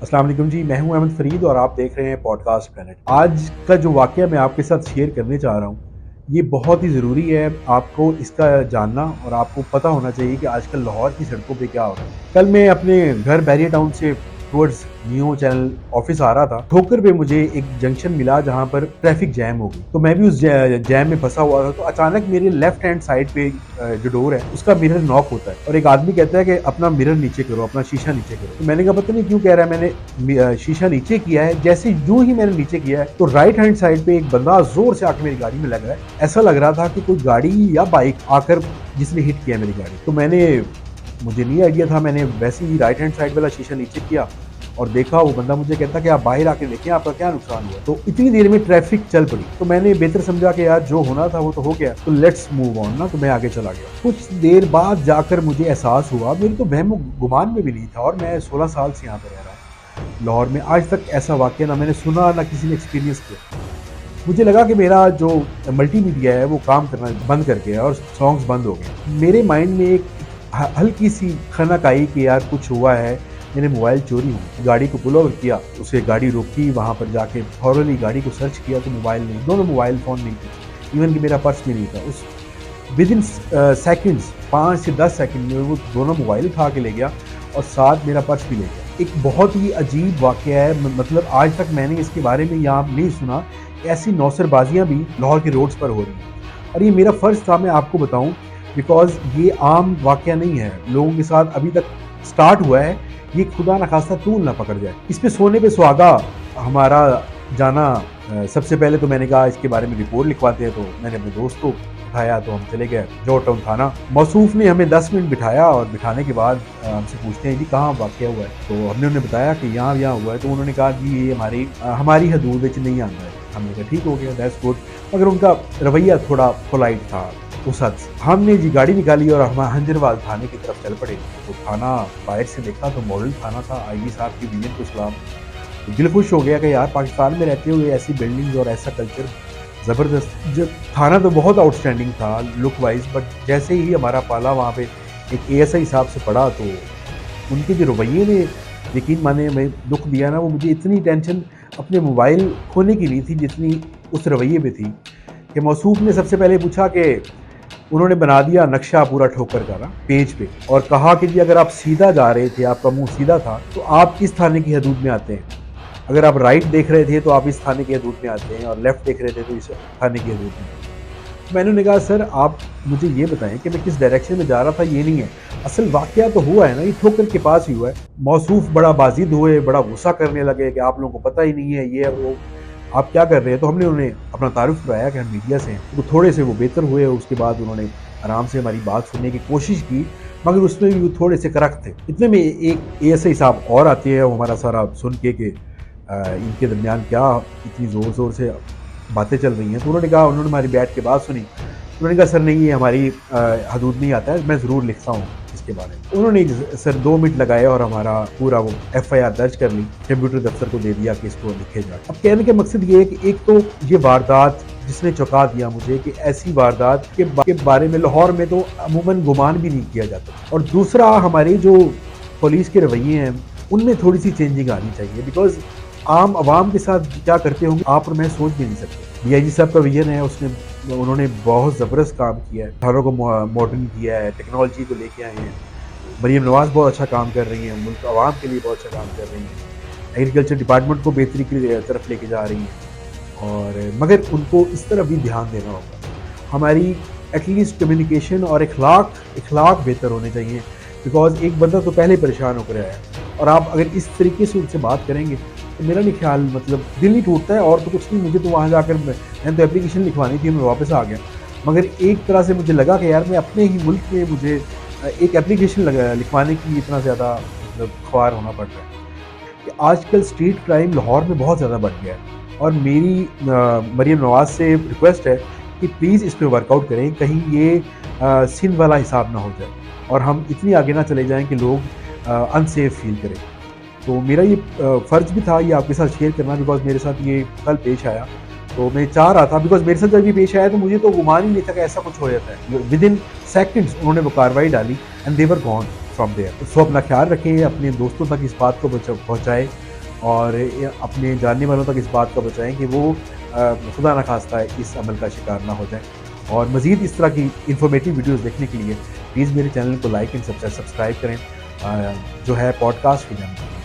अस्सलाम वालेकुम जी, मैं हूं अहमद फरीद और आप देख रहे हैं पॉडकास्ट प्लेनेट। आज का जो वाक़या मैं आपके साथ शेयर करने जा रहा हूं, ये बहुत ही ज़रूरी है आपको इसका जानना और आपको पता होना चाहिए कि आजकल लाहौर की सड़कों पे क्या हो रहा है। कल मैं अपने घर बैरियर टाउन से टुवर्ड्स न्यू चैनल ऑफिस आ रहा था। ठोकर पे मुझे एक जंक्शन मिला जहां पर ट्रैफिक जैम हो गई, तो मैं भी उस जैम में फंसा हुआ था। तो अचानक मेरे लेफ्ट हैंड साइड पे जो डोर है उसका मिरर नॉक होता है और एक आदमी कहता है कि अपना मिरर नीचे करो, अपना शीशा नीचे करो। तो मैंने कहा पता नहीं क्यों कह रहा है। मैंने शीशा नीचे किया है। जैसे यूं ही मैंने नीचे किया है तो राइट हैंड साइड पे एक बंदा जोर से आके मेरी गाड़ी में लग रहा है। ऐसा लग रहा था कि कोई गाड़ी या बाइक आकर जिसने हिट किया मेरी गाड़ी। तो मुझे नहीं आइडिया था, मैंने वैसे ही राइट हैंड साइड वाला शीशा नीचे किया और देखा वो बंदा मुझे कहता कि आप बाहर आके देखें आपका क्या नुकसान हुआ। तो इतनी देर में ट्रैफिक चल पड़ी, तो मैंने बेहतर समझा कि यार जो होना था वो तो हो गया, तो लेट्स मूव ऑन ना। तो मैं आगे चला गया। कुछ देर बाद जाकर मुझे एहसास हुआ, मेरे तो वहम गुमान में भी नहीं था, और मैं 16 साल से यहाँ पर रह रहा हूँ लाहौर में। आज तक ऐसा वाक़या ना मैंने सुना ना किसी ने एक्सपीरियंस किया। मुझे लगा कि मेरा जो मल्टीमीडिया है वो काम करना बंद कर गया और सॉन्ग्स बंद हो गए। मेरे माइंड में एक हल्की सी खनक आई कि यार कुछ हुआ है, मेरे मोबाइल चोरी हुई। गाड़ी को पुल ओवर किया, उसे गाड़ी रोकी, वहाँ पर जाके थॉरली गाड़ी को सर्च किया तो मोबाइल नहीं, दोनों मोबाइल फ़ोन नहीं थे, इवन कि मेरा पर्स भी नहीं था। उस विद इन सेकेंड्स, 5 से 10 सेकंड में वो दोनों मोबाइल उठा के ले गया और साथ मेरा पर्स भी ले गया। एक बहुत ही अजीब वाक़या है, मतलब आज तक मैंने इसके बारे में यहाँ नहीं सुना। ऐसी नौसरबाजियाँ भी लाहौर के रोड्स पर हो रही हैं और ये मेरा फ़र्ज़ था मैं आपको बताऊँ, बिकॉज़ ये आम वाक़या नहीं है, लोगों के साथ अभी तक स्टार्ट हुआ है। ये खुदा न खास्ता तूल ना पकड़ जाए। इस पे सोने पे सुहागा हमारा जाना। सबसे पहले तो मैंने कहा इसके बारे में रिपोर्ट लिखवाते हैं, तो मैंने अपने दोस्त को उठाया तो हम चले गए जॉर्ज टाउन थाना। मौसूफ ने हमें 10 मिनट बिठाया और बिठाने के बाद हमसे पूछते हैं जी कहाँ वाक़या हुआ है। तो हमने उन्हें बताया कि यहाँ हुआ है। तो उन्होंने कहा जी ये हमारी हदूद में नहीं आता है। हमने कहा ठीक हो गया, दैट्स गुड। मगर उनका रवैया थोड़ा पोलाइट था उस हद से। हमने जी गाड़ी निकाली और हम हंजरवाल थाने की तरफ चल पड़े। तो थाना बाहर से देखा तो मॉडल थाना था, आईजी साहब की विजन को सलाम। तो दिल खुश हो गया कि यार पाकिस्तान में रहते हुए ऐसी बिल्डिंग्स और ऐसा कल्चर ज़बरदस्त। जब थाना तो बहुत आउटस्टैंडिंग था लुक वाइज, बट जैसे ही हमारा पाला वहाँ पे एक एएसआई साहब से पड़ा तो उनके जो रवैये ने यकीन माने में दुख दिया ना, वो मुझे इतनी टेंशन अपने मोबाइल खोने की नहीं थी जितनी उस रवैये पे थी। कि मौसूफ ने सबसे पहले पूछा कि उन्होंने बना दिया नक्शा पूरा ठोकर का ना पेज पे, और कहा कि जी अगर आप सीधा जा रहे थे, आपका मुंह सीधा था, तो आप किस थाने की हदूद में आते हैं। अगर आप राइट देख रहे थे तो आप इस थाने की हदूद में आते हैं, और लेफ्ट देख रहे थे तो इस थाने की हदूद में। मैंने उन्हें कहा सर आप मुझे ये बताएं कि मैं किस डायरेक्शन में जा रहा था, ये नहीं है असल वाक़या तो हुआ है ना, ये ठोकर के पास ही हुआ है। मौसूफ बड़ा बाजिद हुए, बड़ा गुस्सा करने लगे कि आप लोगों को पता ही नहीं है ये वो, आप क्या कर रहे हैं। तो हमने उन्हें अपना तारुफ कराया कि हम मीडिया से हैं। तो थोड़े से वो बेहतर हुए। उसके बाद उन्होंने आराम से हमारी बात सुनने की कोशिश की, मगर उसमें भी वो थोड़े से करक थे। इतने में एक एएसआई साहब और आते हैं, वो हमारा सारा सुन के कि इनके दरमियान क्या इतनी ज़ोर ज़ोर से बातें चल रही हैं। तो उन्होंने हमारी बैठ के बात सुनी। उन्होंने कहा सर नहीं ये हमारी हदूद नहीं आता है, मैं ज़रूर लिखता हूँ इसके बारे में। उन्होंने सर 2 मिनट लगाए और हमारा पूरा वो एफआईआर दर्ज कर ली, कंप्यूटर दफ्तर को दे दिया कि इसको लिखे जाए। अब कहने का मकसद ये है कि एक तो ये वारदात जिसने चौंका दिया मुझे कि ऐसी वारदात के बारे में लाहौर में तो अमूमन गुमान भी नहीं किया जाता, और दूसरा हमारी जो पुलिस के रवैये हैं उनमें थोड़ी सी चेंजिंग आनी चाहिए। बिकॉज आम आवाम के साथ क्या करते होंगे आप और मैं सोच भी नहीं सकते। डीआईजी साहब का विजन है, उन्होंने बहुत ज़बरदस्त काम किया है, थानों को मॉडर्न किया है, टेक्नोलॉजी को लेके आए हैं। मरीम नवाज़ बहुत अच्छा काम कर रही हैं, मुल्क आवाम के लिए बहुत अच्छा काम कर रही हैं, एग्रीकल्चर डिपार्टमेंट को बेहतरी की तरफ लेके जा रही हैं। और मगर उनको इस तरफ भी ध्यान देना होगा। हमारी एटलीस्ट कम्युनिकेशन और इखलाक बेहतर होने चाहिए। बिकॉज एक बंदा तो पहले परेशान होकर आया है, और आप अगर इस तरीके से उनसे बात करेंगे तो मेरा नहीं ख्याल, मतलब दिल ही टूटता है। और तो कुछ नहीं, मुझे तो वहाँ जाकर मैंने तो एप्लीकेशन लिखवानी थी, मैं वापस आ गया। मगर एक तरह से मुझे लगा कि यार मैं अपने ही मुल्क में मुझे एक एप्लीकेशन लिखवाने की इतना ज़्यादा मतलब ख्वार होना पड़ रहा है कि आजकल स्ट्रीट क्राइम लाहौर में बहुत ज़्यादा बढ़ गया है। और मेरी मरीम नवाज़ से रिक्वेस्ट है कि प्लीज़ इस पर वर्कआउट करें, कहीं ये सिंध वाला हिसाब ना हो जाए और हम इतनी आगे ना चले जाएं कि लोग अनसेफ फील करें। तो मेरा ये फ़र्ज़ भी था ये आपके साथ शेयर करना, बिकॉज मेरे साथ ये कल पेश आया। तो मैं चाह रहा था, बिकॉज मेरे साथ जब ये पेश आया तो मुझे तो गुमान ही नहीं था कि ऐसा कुछ हो जाता है। विद इन सेकेंड्स उन्होंने वो कार्रवाई डाली and they were gone from there. So अपना ख्याल रखें, अपने दोस्तों तक इस बात को पहुँचाएँ اور اپنے جاننے والوں تک اس بات کا بچائیں کہ وہ خدا نخواستہ اس عمل کا شکار نہ ہو جائیں. اور مزید اس طرح کی انفارمیٹیو ویڈیوز دیکھنے کے لیے پلیز میرے چینل کو لائک اینڈ سبسکرائب کریں جو ہے پوڈ کاسٹ کی جانب.